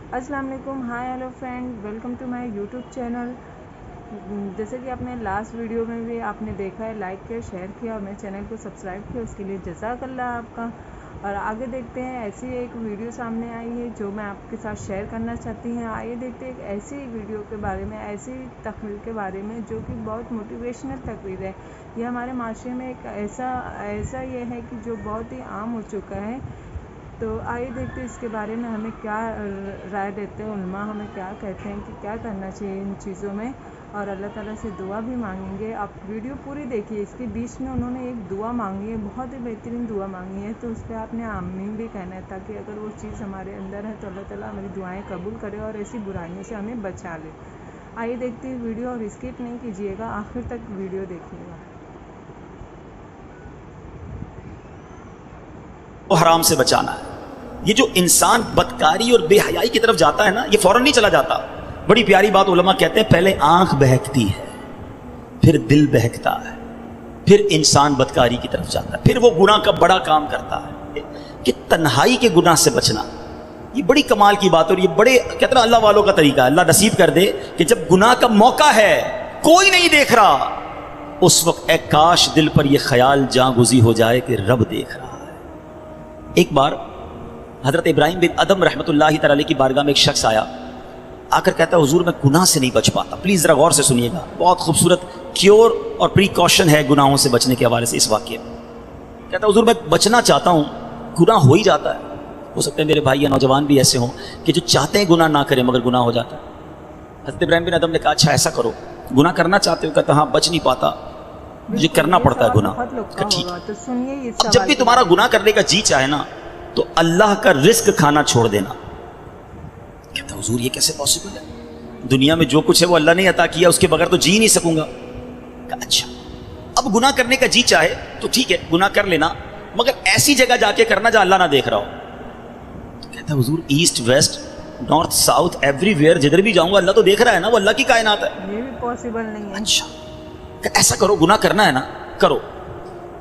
अस्सलाम वालेकुम, hi hello friend, welcome to my YouTube channel. जैसे कि आपने लास्ट वीडियो में भी आपने देखा है, लाइक किया, शेयर किया और मेरे चैनल को सब्सक्राइब किया, उसके लिए जज़ाकल्लाह आपका। और आगे देखते हैं, ऐसी एक वीडियो सामने आई है जो मैं आपके साथ शेयर करना चाहती हूँ। आइए देखते हैं एक ऐसी वीडियो के बारे में, ऐसी तकरीर के बारे में जो कि बहुत मोटिवेशनल तकरीर है। ये हमारे माशरे में एक ऐसा ये है कि जो बहुत ही आम हो चुका है। तो आइए देखते हैं इसके बारे में हमें क्या राय देते हैं उलमा, हमें क्या कहते हैं कि क्या करना चाहिए इन चीज़ों में, और अल्लाह ताला से दुआ भी मांगेंगे। आप वीडियो पूरी देखिए, इसके बीच में उन्होंने एक दुआ मांगी है, बहुत ही बेहतरीन दुआ मांगी है, तो उस पर आपने आमीन भी कहना है, ताकि अगर वो चीज़ हमारे अंदर है तो अल्लाह ताला हमारी दुआएँ कबूल करे और ऐसी बुराइयों से हमें बचा ले। आइए देखते हैं वीडियो, और स्किप नहीं कीजिएगा, आखिर तक वीडियो देखिएगा। हराम से बचाना है। ये जो इंसान बदकारी और बेहयाई की तरफ जाता है ना, ये फौरन नहीं चला जाता। बड़ी प्यारी बात उलमा कहते हैं, पहले आंख बहकती है, फिर दिल बहकता है, फिर इंसान बदकारी की तरफ जाता है, फिर वो गुनाह का बड़ा काम करता है। कि तन्हाई के गुनाह से बचना, ये बड़ी कमाल की बात। और ये बड़े कहते हैं अल्लाह वालों का तरीका है। अल्लाह नसीब कर दे कि जब गुनाह का मौका है, कोई नहीं देख रहा, उस वक्त ए काश दिल पर यह ख्याल जागुजी हो जाए कि रब देख रहा है। एक बार हजरत इब्राहिम बिन अदम रहमतुल्लाहि तआला की बारगाह में एक शख्स आया, आकर कहता है हुजूर मैं गुनाह से नहीं बच पाता। प्लीज जरा गौर से सुनिएगा, बहुत खूबसूरत क्योर और प्रिकॉशन है गुनाहों से बचने के हवाले से इस वाक्य में। कहता है हुजूर मैं बचना चाहता हूँ, गुनाह हो ही जाता है। हो सकता है मेरे भाई या नौजवान भी ऐसे हों कि जो चाहते हैं गुनाह ना करें मगर गुनाह हो जाता है। हजरत इब्राहिम बिन अदम ने कहा अच्छा ऐसा करो, गुनाह करना चाहते हो? कहता हाँ बच नहीं पाता, मुझे करना पड़ता है गुनाह। ठीक, तो सुनिए, जब भी तुम्हारा गुनाह करने का जी चाहे ना, तो अल्लाह का रिस्क खाना छोड़ देना। कहता हुजूर ये कैसे पॉसिबल है? दुनिया में जो कुछ है वो अल्लाह ने अता किया, उसके बगैर तो जी नहीं सकूंगा। अच्छा, अब गुनाह करने का जी चाहे तो ठीक है, गुनाह कर लेना, मगर ऐसी जगह जाके करना जहां अल्लाह ना देख रहा हो। तो कहता हुजूर east west north south everywhere जिधर भी जाऊंगा अल्लाह तो देख रहा है ना, वो अल्लाह की कायनात है, ये भी पॉसिबल नहीं है। अच्छा, ऐसा करो, गुनाह करना है ना करो,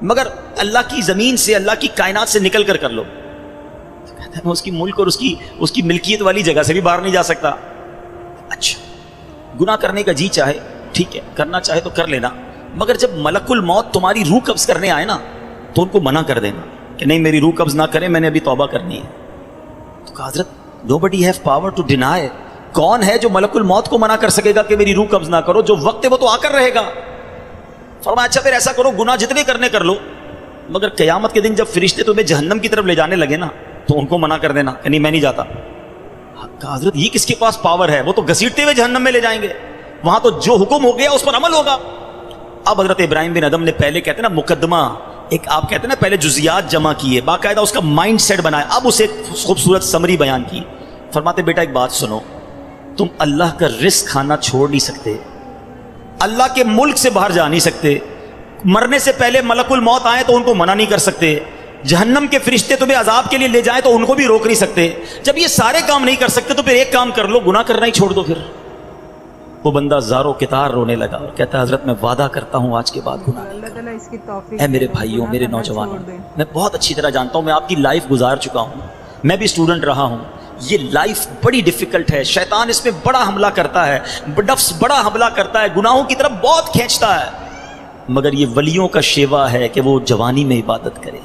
मगर अल्लाह की जमीन से, अल्लाह की कायनात से निकल कर लो। तो कहता है मैं उसकी मुल्क और उसकी मिल्कियत वाली जगह से भी बाहर नहीं जा सकता। अच्छा, गुनाह करने का जी चाहे ठीक है, करना चाहे तो कर लेना, मगर जब मलकुल मौत तुम्हारी रूह कब्ज करने आए ना, तो उनको मना कर देना कि नहीं मेरी रूह कब्ज ना करें, मैंने अभी तौबा करनी है। तो कहा हजरत nobody have power to deny, कौन है जो मलकुल मौत को मना कर सकेगा कि मेरी रूह कब्ज ना करो? जो वक्त है वो तो आकर रहेगा। फरमाया अच्छा फिर ऐसा करो, गुनाह जितने करने कर लो, मगर क़यामत के दिन जब फरिश्ते तुम्हें जहन्नम की तरफ ले जाने लगे ना, तो उनको मना कर देना कि नहीं मैं नहीं जाता। कहा हजरत ये किसके पास पावर है? वो तो घसीटते हुए जहन्नम में ले जाएंगे, वहां तो जो हुक्म हो गया उस पर अमल होगा। अब हजरत इब्राहिम बिन अदम ने पहले कहते ना मुकदमा, एक आप कहते ना पहले जुजियात जमा किए, बाकायदा उसका माइंड सेट बनाया, अब उसे खूबसूरत समरी बयान की। फरमाते बेटा एक बात सुनो, तुम अल्लाह का रिस्क खाना छोड़ नहीं सकते, अल्लाह के मुल्क से बाहर जा नहीं सकते, मरने से पहले मलकुल मौत आए तो उनको मना नहीं कर सकते, जहन्नम के फरिश्ते तुम्हें अजाब के लिए ले जाए तो उनको भी रोक नहीं सकते। जब ये सारे काम नहीं कर सकते तो फिर एक काम कर लो, गुनाह करना ही छोड़ दो। फिर वो बंदा ज़ारो कितार रोने लगा और कहता हजरत मैं वादा करता हूँ आज के बाद गुनाह नहीं करूंगा। ऐ मेरे भाइयों, मेरे नौजवानों, मैं बहुत अच्छी तरह जानता हूँ, मैं आपकी लाइफ गुजार चुका हूँ, मैं भी स्टूडेंट रहा हूँ। ये लाइफ बड़ी डिफिकल्ट है, शैतान इसमें बड़ा हमला करता है, नफ्स बड़ा हमला करता है, गुनाहों की तरफ बहुत खींचता है, मगर ये वलियों का शेवा है कि वो जवानी में इबादत करे।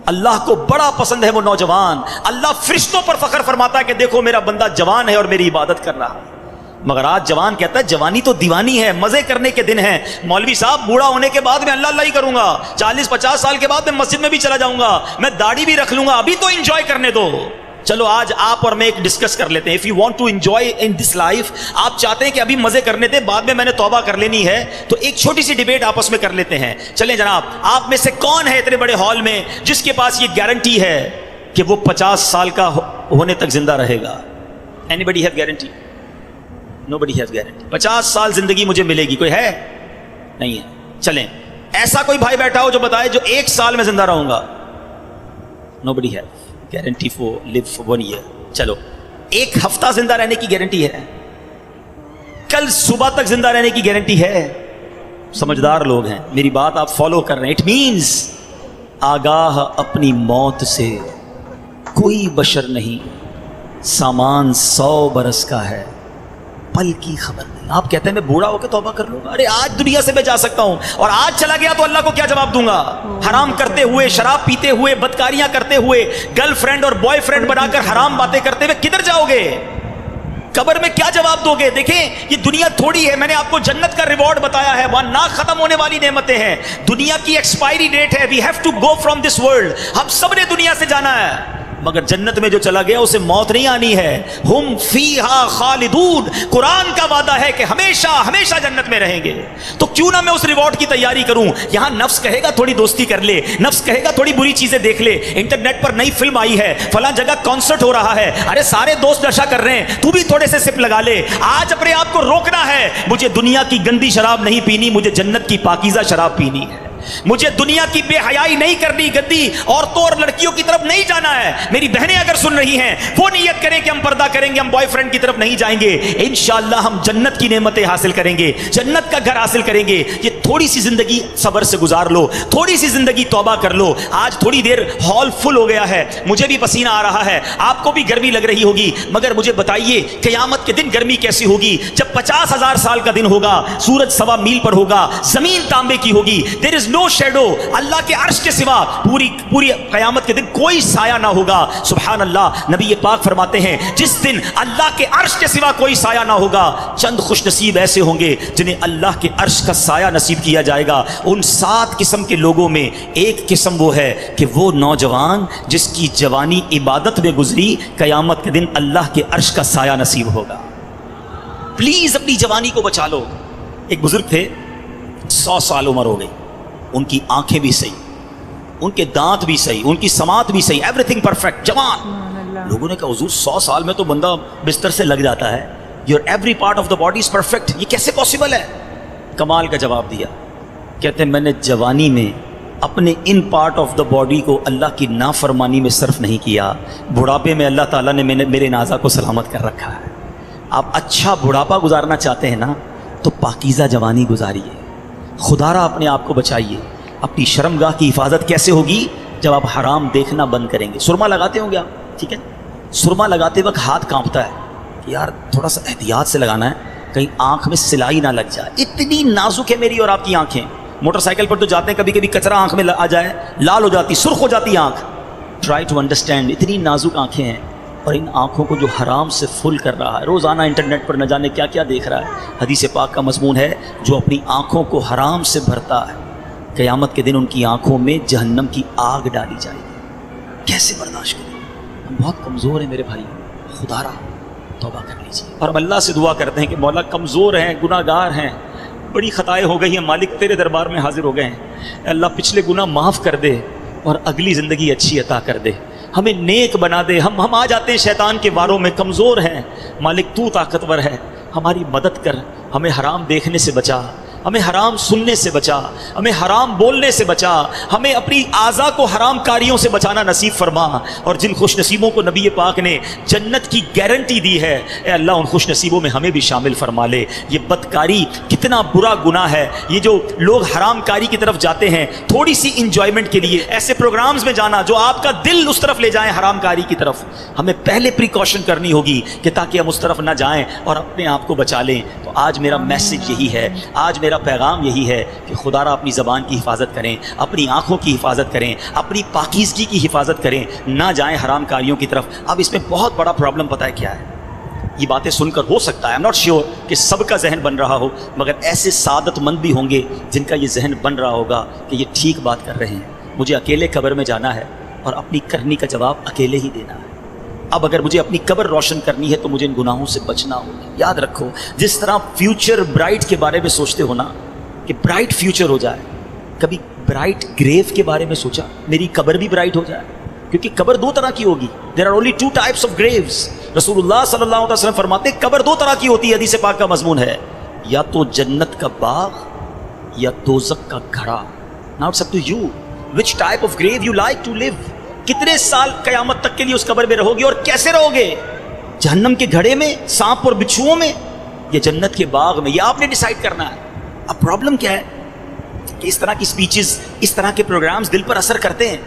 अल्लाह को बड़ा पसंद है वो नौजवान। अल्लाह फरिश्तों पर फख्र फरमाता है कि देखो मेरा बंदा जवान है और मेरी इबादत कर रहा है। मगर आज जवान कहता है जवानी तो दीवानी है, मजे करने के दिन है, मौलवी साहब बूढ़ा होने के बाद मैं अल्लाह अल्लाह ही करूंगा, 40-50 साल के बाद मैं मस्जिद में भी चला जाऊंगा, मैं दाढ़ी भी रख लूंगा, अभी तो एंजॉय करने दो। चलो आज आप और मैं एक डिस्कस कर लेते हैं। If you want to enjoy in this life, आप चाहते हैं कि अभी मजे करने दे, बाद में मैंने तौबा कर लेनी है, तो एक छोटी सी डिबेट आपस में कर लेते हैं। चलें जनाब, आप में से कौन है इतने बड़े हॉल में जिसके पास ये गारंटी है कि वो 50 साल का होने तक जिंदा रहेगा? Anybody have guarantee? Nobody has guarantee. 50 साल जिंदगी मुझे मिलेगी, कोई है? नहीं है। चलें ऐसा कोई भाई बैठा हो जो बताए जो 1 साल में जिंदा रहूंगा? Nobody have guarantee for live for 1 year. चलो 1 हफ्ता जिंदा रहने की गारंटी है, कल सुबह तक जिंदा रहने की गारंटी है। समझदार लोग हैं, मेरी बात आप फॉलो कर रहे हैं। इट मींस आगाह अपनी मौत से कोई बशर नहीं सामान 100 बरस का है, पल की खबर नहीं। आप कहते हैं मैं बूढ़ा होकर तौबा कर लूंगा। अरे आज दुनिया से मैं जा सकता हूं, और आज चला गया तो अल्लाह को क्या जवाब दूंगा? हराम करते हुए, शराब पीते हुए, बदकारियां करते हुए, गर्लफ्रेंड और बॉयफ्रेंड बनाकर हराम बातें करते हुए किधर जाओगे? कब्र में क्या जवाब दोगे? देखें, ये दुनिया थोड़ी है। मैंने आपको जन्नत का रिवॉर्ड बताया है, वहां ना खत्म होने वाली नेमतें हैं। दुनिया की एक्सपायरी डेट है। We have to go from this world. हम सब ने दुनिया से जाना है, मगर जन्नत में जो चला गया उसे मौत नहीं आनी है। हुम फीहा खालिदून, कुरान का वादा है कि हमेशा हमेशा जन्नत में रहेंगे। तो क्यों ना मैं उस रिवॉर्ड की तैयारी करूं? यहां नफ्स कहेगा थोड़ी दोस्ती कर ले, नफ्स कहेगा थोड़ी बुरी चीजें देख ले, इंटरनेट पर नई फिल्म आई है, फलां जगह कॉन्सर्ट हो रहा है, अरे सारे दोस्त नशा कर रहे हैं, तू भी थोड़े से सिप लगा ले। आज अपने आप को रोकना है, मुझे दुनिया की गंदी शराब नहीं पीनी, मुझे जन्नत की पाकीज़ा शराब पीनी है। मुझे दुनिया की बेहयाई नहीं करनी, गंदी औरतों और लड़कियों की तरफ नहीं जाना है। मेरी बहनें अगर सुन रही हैं, वो नियत करें कि हम पर्दा करेंगे, हम बॉयफ्रेंड की तरफ नहीं जाएंगे। इंशाअल्लाह हम जन्नत की नेमतें हासिल करेंगे, जन्नत का घर हासिल करेंगे। ये थोड़ी सी जिंदगी सब्र से गुजार लो, थोड़ी सी जिंदगी तौबा कर लो। आज थोड़ी देर हॉल फुल हो गया है, मुझे भी पसीना आ रहा है, आपको भी गर्मी लग रही होगी, मगर मुझे बताइए क़यामत के दिन गर्मी कैसी होगी? जब 50,000 साल का दिन होगा, सूरज 1.25 मील पर होगा, जमीन तांबे की होगी, देयर इज नो शैडो, अल्लाह के अर्श के सिवा पूरी क़यामत के दिन कोई साया ना होगा। सुभान अल्लाह, नबी पाक फरमाते हैं जिस दिन अल्लाह के अर्श के सिवा कोई साया ना होगा, चंद खुशनसीब ऐसे होंगे जिन्हें अल्लाह के अर्श का साया नसीब किया जाएगा। उन 7 किस्म के लोगों में एक किस्म वो है कि वो नौजवान जिसकी जवानी इबादत में गुजरी, क़यामत के दिन अल्लाह के अर्श का साया नसीब होगा। प्लीज अपनी जवानी को बचा लो। एक बुजुर्ग थे, 100 साल उम्र हो गई, उनकी आंखें भी सही, उनके दांत भी सही, उनकी समात भी सही, एवरीथिंग परफेक्ट, जवान। लोगों ने कहा हुजूर 100 साल में तो बंदा बिस्तर से लग जाता है, your every part of the body is perfect, ये कैसे पॉसिबल है? कमाल का जवाब दिया। कहते हैं मैंने जवानी में अपने in part of the body को अल्लाह की नाफरमानी में सर्फ नहीं किया, बुढ़ापे में अल्लाह ताला ने मेरे नाज़ा को सलामत कर रखा है। आप अच्छा बुढ़ापा गुजारना चाहते हैं ना, तो पाकीज़ा जवानी गुजारिए, खुदारा अपने आप को बचाइए। अपनी शर्मगाह की हिफाजत कैसे होगी? जब आप हराम देखना बंद करेंगे। सुरमा लगाते होंगे आप, ठीक है? सुरमा लगाते वक्त हाथ कांपता है कि यार थोड़ा सा एहतियात से लगाना है, कहीं आंख में सिलाई ना लग जाए। इतनी नाजुक है मेरी और आपकी आंखें। मोटरसाइकिल पर तो जाते हैं, कभी कभी कचरा आंख में आ जाए, लाल हो जाती, सुर्ख हो जाती आंख। ट्राई टू अंडरस्टैंड, इतनी नाजुक आंखें हैं, और इन आँखों को जो हराम से फुल कर रहा है, रोज़ाना इंटरनेट पर न जाने क्या क्या देख रहा है। हदीस पाक का मज़मून है, जो अपनी आँखों को हराम से भरता है, क़यामत के दिन उनकी आँखों में जहन्नम की आग डाली जाएगी। कैसे बर्दाश्त करें? हम बहुत कमज़ोर हैं मेरे भाई, खुदारा तौबा कर लीजिए। और हम अल्लाह से दुआ करते हैं कि मौला कमज़ोर हैं, गुनाहगार हैं, बड़ी ख़ताएँ हो गई हैं, मालिक तेरे दरबार में हाजिर हो गए हैं। अल्लाह पिछले गुनाह माफ़ कर दे और अगली ज़िंदगी अच्छी अता कर दे, हमें नेक बना दे। हम आ जाते हैं शैतान के वारों में, कमज़ोर हैं, मालिक तू ताकतवर है, हमारी मदद कर, हमें हराम देखने से बचा, हमें हराम सुनने से बचा, हमें हराम बोलने से बचा, हमें अपनी आज़ा को हराम कारियों से बचाना नसीब फरमा। और जिन खुश नसीबों को नबी पाक ने जन्नत की गारंटी दी है, ए अल्लाह उन खुश नसीबों में हमें भी शामिल फरमा ले। ये बदकारी कितना बुरा गुनाह है। ये जो लोग हराम कारी की तरफ जाते हैं थोड़ी सी इंजॉयमेंट के लिए, ऐसे प्रोग्राम्स में जाना जो आपका दिल उस तरफ ले जाए हराम कारी की तरफ, हमें पहले प्रिकॉशन करनी होगी कि ताकि हम उस तरफ ना जाएं और अपने आप को बचा लें। तो आज मेरा मैसेज यही है, आज मेरा पैगाम यही है कि खुदारा अपनी ज़बान की हिफाजत करें, अपनी आँखों की हिफाजत करें, अपनी पाकीज़गी की हिफाजत करें, ना जाएं हराम कारियों की तरफ। अब इसमें बहुत बड़ा प्रॉब्लम पता है क्या है? ये बातें सुनकर हो सकता है, आई एम नॉट श्योर कि सबका जहन बन रहा हो, मगर ऐसे सादतमंद भी होंगे जिनका ये जहन बन रहा होगा कि ये ठीक बात कर रहे हैं, मुझे अकेले कब्र में जाना है और अपनी करनी का जवाब अकेले ही देना है। अब अगर मुझे अपनी कब्र रोशन करनी है तो मुझे इन गुनाहों से बचना होगा। याद रखो, जिस तरह फ्यूचर ब्राइट के बारे में सोचते हो ना कि ब्राइट फ्यूचर हो जाए, कभी ब्राइट ग्रेव के बारे में सोचा मेरी कब्र भी ब्राइट हो जाए? क्योंकि कब्र 2 तरह की होगी। There are only 2 types of graves. रसूलुल्लाह सल्लल्लाहु अलैहि वसल्लम फरमाते कब्र 2 तरह की होती है, हदीस पाक का मजमून है, या तो जन्नत का बाग या दोज़ख का घड़ा। Now it's up to you which type of grave you like to live. कितने साल कयामत तक के लिए उस कब्र में रहोगे और कैसे रहोगे? जहन्नम के घड़े में, सांप और बिच्छुओं में, या जन्नत के बाग में? यह आपने डिसाइड करना है। अब प्रॉब्लम क्या है कि इस तरह की स्पीचेस, इस तरह के प्रोग्राम्स दिल पर असर करते हैं।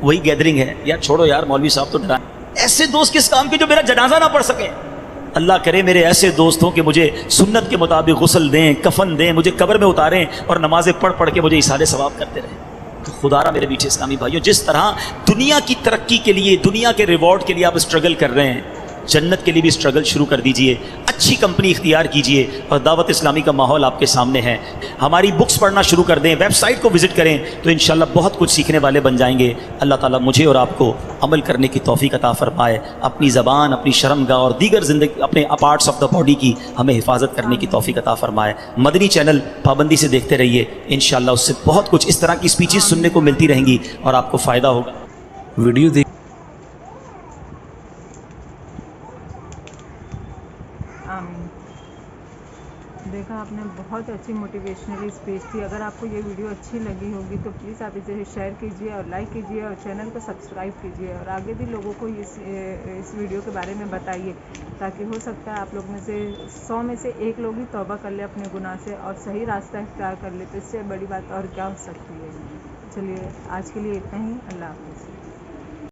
वही गैदरिंग है, यार छोड़ो यार, मौलवी साहब तो डरा, ایسے دوست کس کام کے جو میرا جنازہ نہ پڑھ سکے. اللہ کرے میرے ایسے دوست ہوں کہ مجھے سنت کے مطابق غسل دیں, کفن دیں, مجھے قبر میں اتاریں اور نمازیں پڑھ پڑھ کے مجھے ایصال ثواب کرتے رہیں. تو خدا را میرے میٹھے اسلامی بھائیوں, جس طرح دنیا کی ترقی کے لیے, دنیا کے ریوارڈ کے لیے آپ اسٹرگل کر رہے ہیں, جنت کے لیے بھی اسٹرگل شروع کر دیجئے. اچھی کمپنی اختیار کیجئے اور دعوت اسلامی کا ماحول آپ کے سامنے ہے. ہماری بکس پڑھنا شروع کر دیں, ویب سائٹ کو وزٹ کریں, تو انشاءاللہ بہت کچھ سیکھنے والے بن جائیں گے. اللہ تعالیٰ مجھے اور آپ کو عمل کرنے کی توفیق عطا فرمائے. اپنی زبان, اپنی شرمگاہ اور دیگر زندگی اپنے پارٹس آف دا باڈی کی ہمیں حفاظت کرنے کی توفیق عطا فرمائے. مدنی چینل پابندی سے دیکھتے رہیے, انشاءاللہ اس سے بہت کچھ اس طرح کی اسپیچز سننے کو ملتی رہیں گی اور آپ کو فائدہ ہوگا. ویڈیو دیکھ آمین. دیکھا آپ نے, بہت اچھی موٹیویشنل اسپیچ تھی. اگر آپ کو یہ ویڈیو اچھی لگی ہوگی تو پلیز آپ اسے شیئر کیجیے اور لائک کیجیے اور چینل کو سبسکرائب کیجیے اور آگے بھی لوگوں کو اس ویڈیو کے بارے میں بتائیے, تاکہ ہو سکتا ہے آپ لوگ میں سے 100 میں سے 1 لوگ ہی توبہ کر لے اپنے گناہ سے اور صحیح راستہ اختیار کر لے. تو اس سے بڑی بات اور کیا ہو سکتی ہے. چلیے آج کے لیے اتنا ہی. اللہ حافظ.